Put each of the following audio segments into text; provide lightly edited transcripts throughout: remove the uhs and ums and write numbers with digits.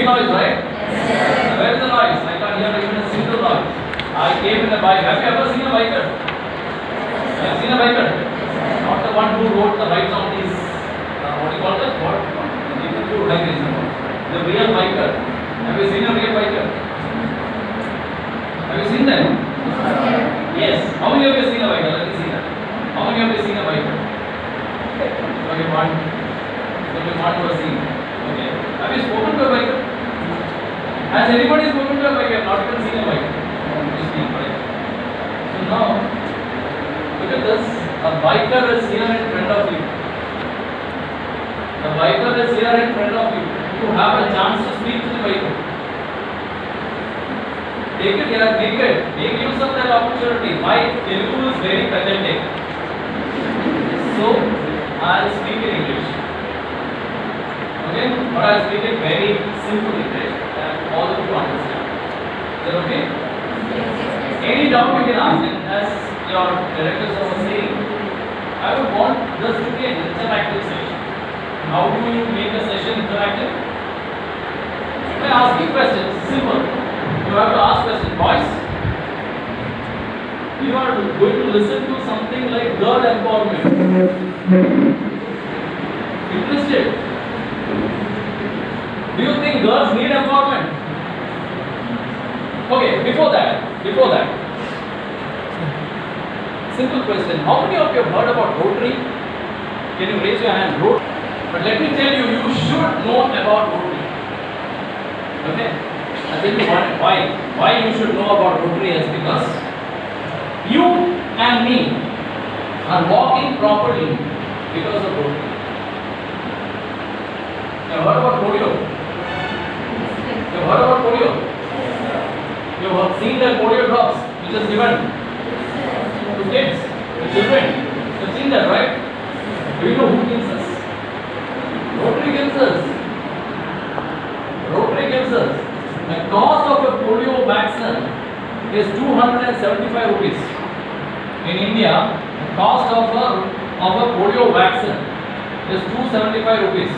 Make noise, right? Where is the noise? I can't hear even a single noise. I came in a bike. Have you ever seen a biker? Have you seen a biker? Not the one who wrote the rights on these, what do you call that? What? The real biker. Have you seen a real biker? Have you seen them? Yes. How many of you have seen a biker? Let me see that. How many of you have seen a biker? Okay, one. Only one was seen. Okay. Have you spoken to a biker? Has anybody spoken to a biker? Not even seen a biker. You speak, right? So now, look at this. A biker is here in front of you. The biker is here in front of you. You have a chance to speak to the biker. Take it, make use of that opportunity. My Telugu is very pathetic. So, I will speak in English. Okay? But I will speak in very simple English that all of you understand. Is that okay? Any doubt you can ask, and as your directors was saying, I would want this to be an interactive session. How do you make a session interactive? By asking questions. Simple. You have to ask questions. Boys, you are going to listen to something like girl empowerment. Interested? Do you think girls need empowerment? Okay, before that, simple question. How many of you have heard about Rotary? Can you raise your hand? Rotary. But let me tell you, you should know about Rotary. Okay? I'll tell you why you should know about Rotary is because you and me are walking properly because of Rotary. You have heard about polio? You have heard about polio? You have seen the polio drops which is given to kids, to children. You have seen that, right? Do you know who gives us? Rotary gives us. Rotary gives us. The cost of a polio vaccine is 275 rupees. In India, the cost of a polio vaccine is 275 rupees.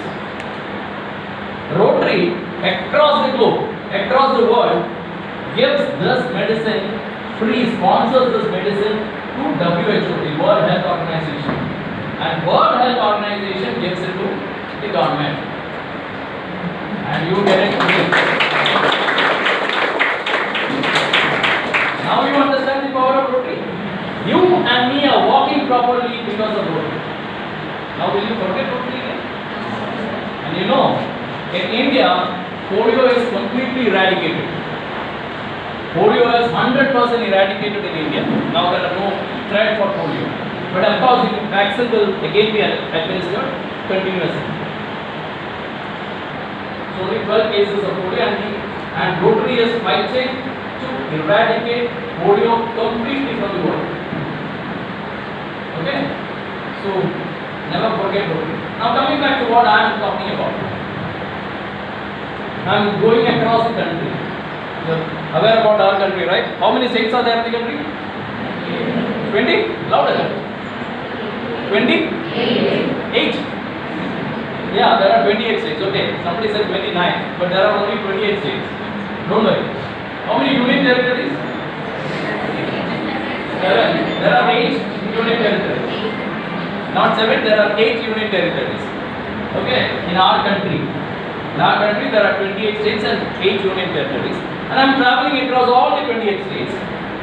Rotary across the globe, across the world, gives this medicine free, sponsors this medicine to WHO, the World Health Organization. And World Health Organization gives it to the government. And you get it free. Now you understand the power of Rotary. You and me are walking properly because of Rotary. Now will you forget Rotary again? And you know, in India, polio is completely eradicated. Polio is 100% eradicated in India. Now there are no threat for polio. But of course, the vaccine will again be administered continuously. So only 12 cases of polio and Rotary is fighting to eradicate polio completely from the world. Okay? So never forget Rotary. Now coming back to what I am talking about. I am going across the country. You are aware about our country, right? How many states are there in the country? 20? Louder. 20? 8. Yeah, there are 28 states. Okay, somebody said 29, but there are only 28 states. Don't worry. How many union territories? 7. There are 8 union territories. Not 7, there are 8 union territories. Okay, in our country. In our country, there are 28 states and 8 union territories. And I am traveling across all the 28 states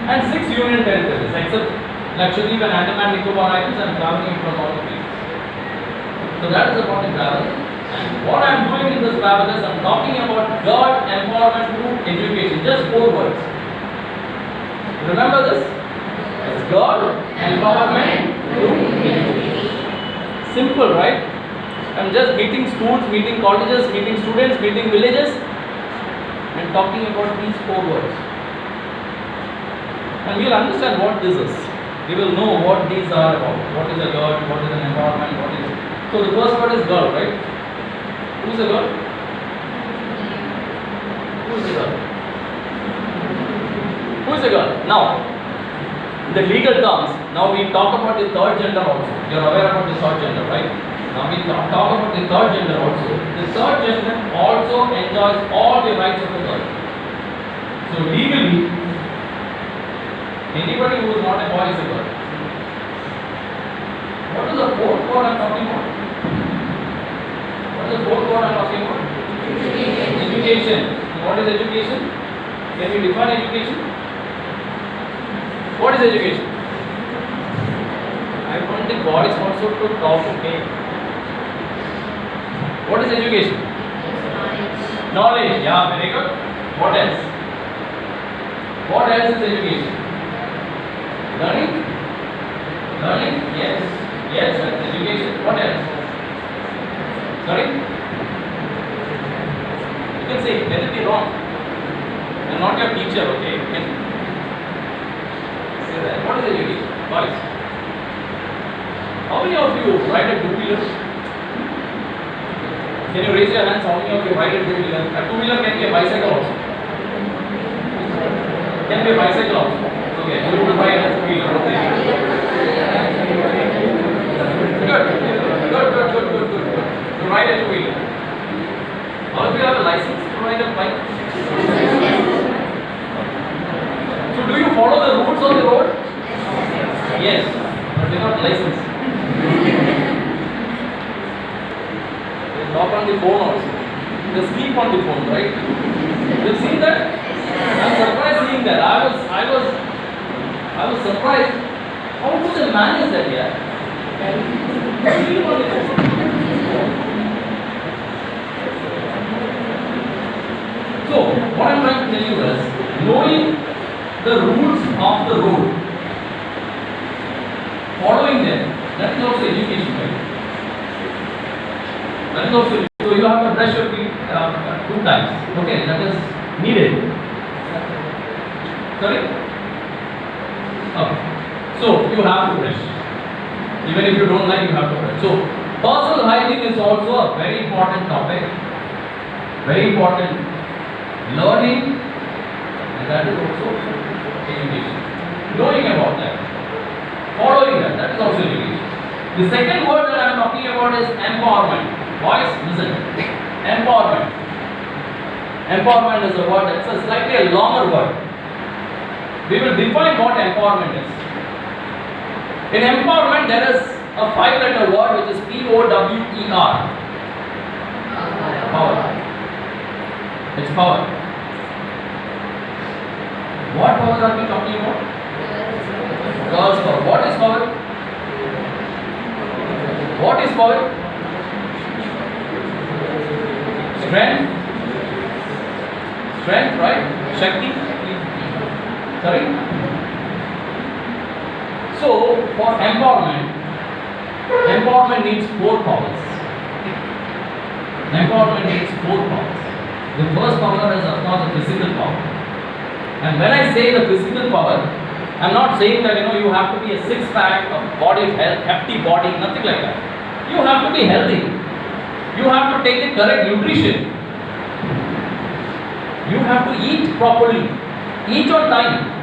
and 6 union territories, except Lakshadweep and Andaman Nicobar Islands. I am traveling across all the places. So that is about the travel. And what I am doing in this travel is I am talking about girl empowerment through education. Just 4 words. Remember this? It's girl empowerment through education. Simple, right? I am just meeting schools, meeting colleges, meeting students, meeting villages, and talking about these 4 words. And we will understand what this is. We will know what these are about. What is a girl, what is an empowerment, what is. So the first word is girl, right? Who is a girl? Who is a girl? Who is a girl? Now, in the legal terms, now we talk about the third gender also. You are aware about the third gender, right? Now we talk about the third gender also. The third gender also enjoys all So legally, anybody who is not a boy is a girl. What is the fourth word I am talking about? What is the fourth word I am talking about? Education. What is education? Can you define education? What is education? I want the boys also to talk, okay? What is education? Knowledge. Yeah, very good. What else? What else is education? Learning? Learning? Yes. Yes, that's education. What else? Sorry? You can say, let it be wrong. I'm not your teacher, okay? You can say that. What is education? Boys. How many of you ride a two-wheeler? Can you raise your hands? How many of you ride a two-wheeler? A two-wheeler can be a bicycle also. Can be a bicycle also. Okay, you will buy a two-wheeler. Okay. Good. To ride a two-wheeler. All of you have a license to ride a bike? So do you follow the rules on the road? Yes, but without license. Talk on the phone also. They sleep on the phone, right? You've seen that? I'm surprised seeing that. I was surprised. How do they manage that here? Sleep on the phone. So, what I'm trying to tell you is, knowing the rules of the road, following them, that is also education, right? That is also, so you have to brush your teeth 2 times. Okay, that is needed. Sorry? Okay. So you have to brush. Even if you don't like, you have to brush. So personal hygiene is also a very important topic. Very important learning, and that is also education. Knowing about that. Following that, that is also education. The second word that I am talking about is empowerment. Boys, listen. Empowerment. Empowerment is a word that's a slightly a longer word. We will define what empowerment is. In empowerment, there is a 5-letter word which is P-O-W-E-R. Power. It's power. What power are we talking about? Girls' power. What is power? What is power? Strength. Strength, right? Shakti. Sorry. So, for empowerment needs 4 powers. Empowerment needs 4 powers. The first power is, of course, the physical power. And when I say the physical power, I'm not saying that you have to be a 6-pack, a body, hefty body, nothing like that. You have to be healthy. You have to take the correct nutrition. You have to eat properly. Eat on time.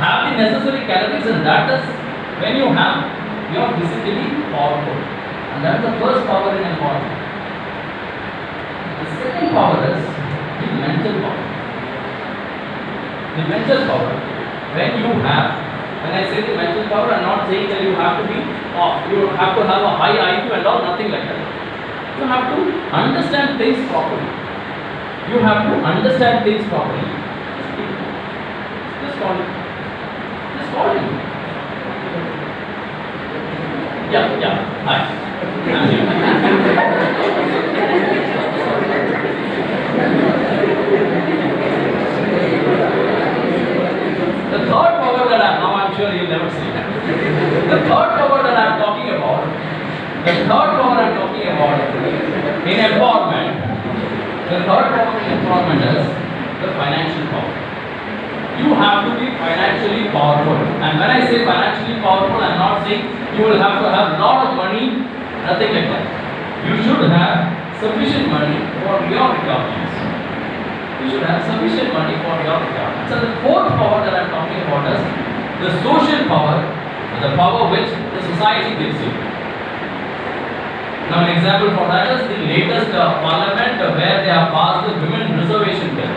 Have the necessary calories, and that is when you are physically powerful. And that is the first power in empowerment. The second power is the mental power. The mental power, when I say the mental power, I'm not saying that you have to have a high IQ and all, nothing like that. You have to understand things properly. You have to understand things properly. Just call it. Just call it. Yeah. Hi. I'm here. The third power that I'm sure you'll never see. The third power that I'm talking about in empowerment, the third power in empowerment is the financial power. You have to be financially powerful. And when I say financially powerful, I'm not saying you will have to have a lot of money, nothing like that. You should have sufficient money for your requirements. You should have sufficient money for your requirements. So the fourth power that I'm talking about is the social power, the power which the society gives you. Now an example for that is the latest parliament where they have passed the women reservation bill.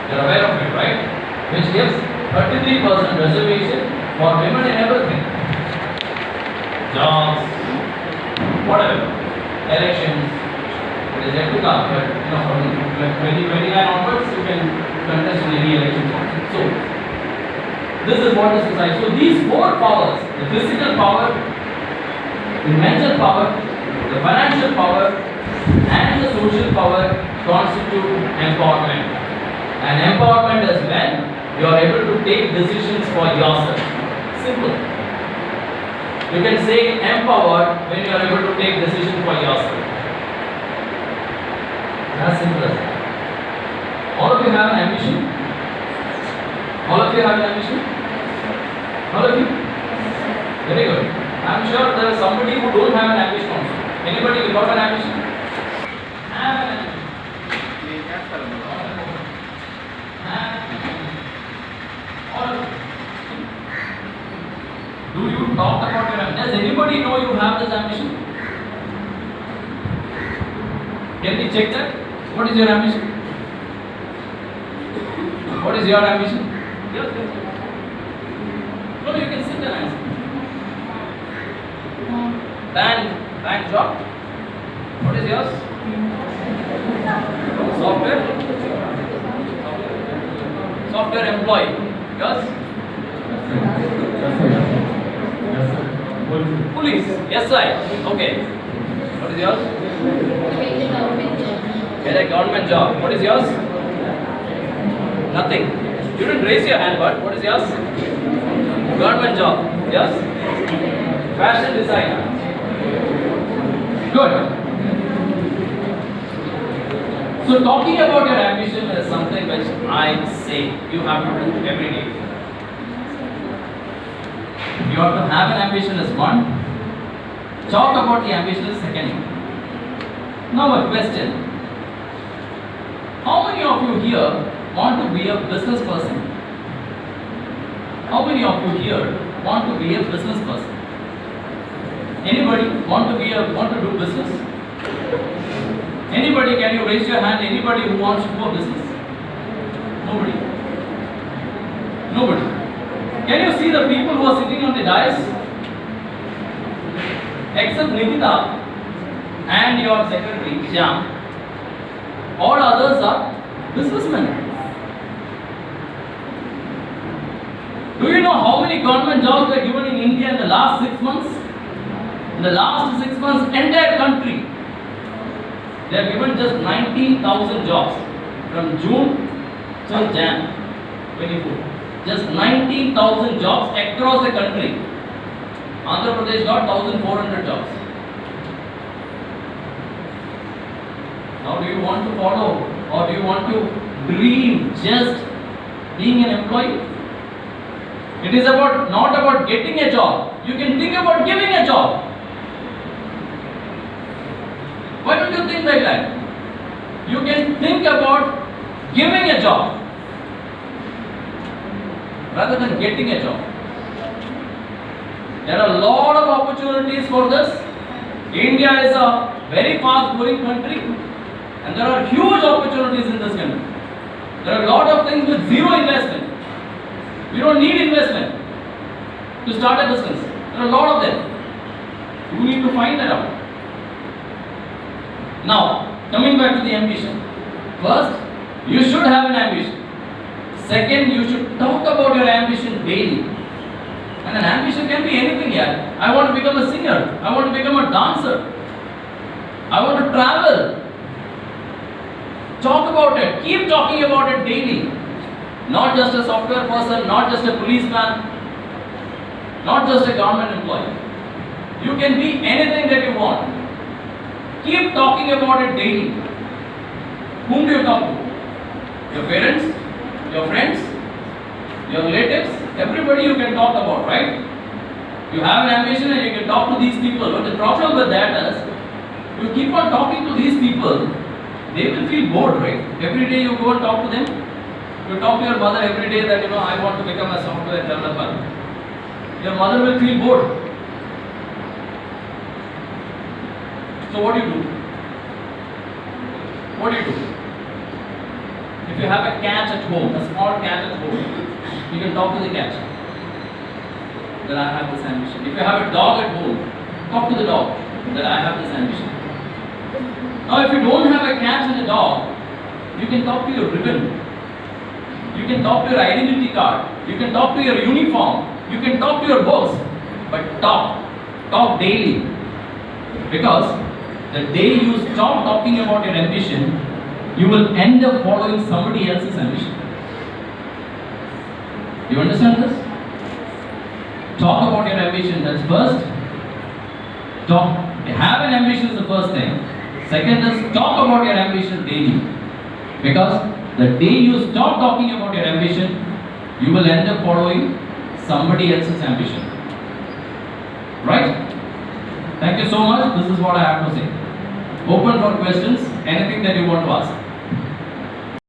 You're aware of it, right? Which gives 33% reservation for women in everything. Jobs, whatever, elections, it is yet to come, but from 2029 onwards, you can contest in any elections also. So, this is what the society. So, these four powers, the physical power, the mental power, the financial power, and the social power constitute empowerment. And empowerment is when you are able to take decisions for yourself. Simple. You can say empowered when you are able to take decisions for yourself. As simple as that. All of you have an ambition? All of you have an ambition? All of you? Very good. I am sure there is somebody who don't have an ambition also. Anybody without an ambition? Have an ambition. Do you talk about your ambition? Does anybody know you have this ambition? Can we check that? What is your ambition? What is your ambition? Yes, yes. No, you can sit and answer. Bank job. What is yours? Software employee. Yours? Police. Yes, sir. Okay. What is yours? Get a government job. What is yours? Nothing. You didn't raise your hand, but what is yours? Government job. Yes? Fashion designer. Good. So talking about your ambition is something which I say you have to do every day. You have to have an ambition as one. Talk about the ambition as second. Now a question. How many of you here want to be a business person? How many of you here want to be a business person? Anybody want to do business? Anybody, can you raise your hand? Anybody who wants to do a business? Nobody. Nobody. Can you see the people who are sitting on the dais? Except Nikita and your secretary, Shyam, all others are businessmen. Do you know how many government jobs were given in India in the last 6 months? In the last 6 months, entire country, they have given just 19,000 jobs from June till Jan 24. Just 19,000 jobs across the country. Andhra Pradesh got 1,400 jobs. Now, do you want to follow or do you want to dream just being an employee? It is not about getting a job. You can think about giving a job. Why don't you think like that? You can think about giving a job rather than getting a job. There are a lot of opportunities for this. India is a very fast growing country and there are huge opportunities in this country. There are a lot of things with zero investment. You don't need investment to start a business. There are a lot of them. You need to find that out. Now, coming back to the ambition. First, you should have an ambition. Second, you should talk about your ambition daily. And an ambition can be anything here. I want to become a singer. I want to become a dancer. I want to travel. Talk about it. Keep talking about it daily. Not just a software person, not just a policeman, not just a government employee. You can be anything that you want. Keep talking about it daily. Whom do you talk to? Your parents? Your friends? Your relatives? Everybody you can talk about, right? You have an ambition and you can talk to these people. But the problem with that is, you keep on talking to these people, they will feel bored, right? Every day you go and talk to them. You talk to your mother every day that, I want to become a software developer. Your mother will feel bored. So what do you do? What do you do? If you have a cat at home, a small cat at home, you can talk to the cat. That I have this ambition. If you have a dog at home, talk to the dog. That I have this ambition. Now, if you don't have a cat and a dog, you can talk to your ribbon. You can talk to your identity card. You can talk to your uniform. You can talk to your boss. But talk daily. Because the day you stop talking about your ambition, you will end up following somebody else's ambition. You understand this? Talk about your ambition, that's first. Have an ambition is the first thing. Second is talk about your ambition daily. Because the day you stop talking about your ambition, you will end up following somebody else's ambition. Right? Thank you so much. This is what I have to say. Open for questions. Anything that you want to ask.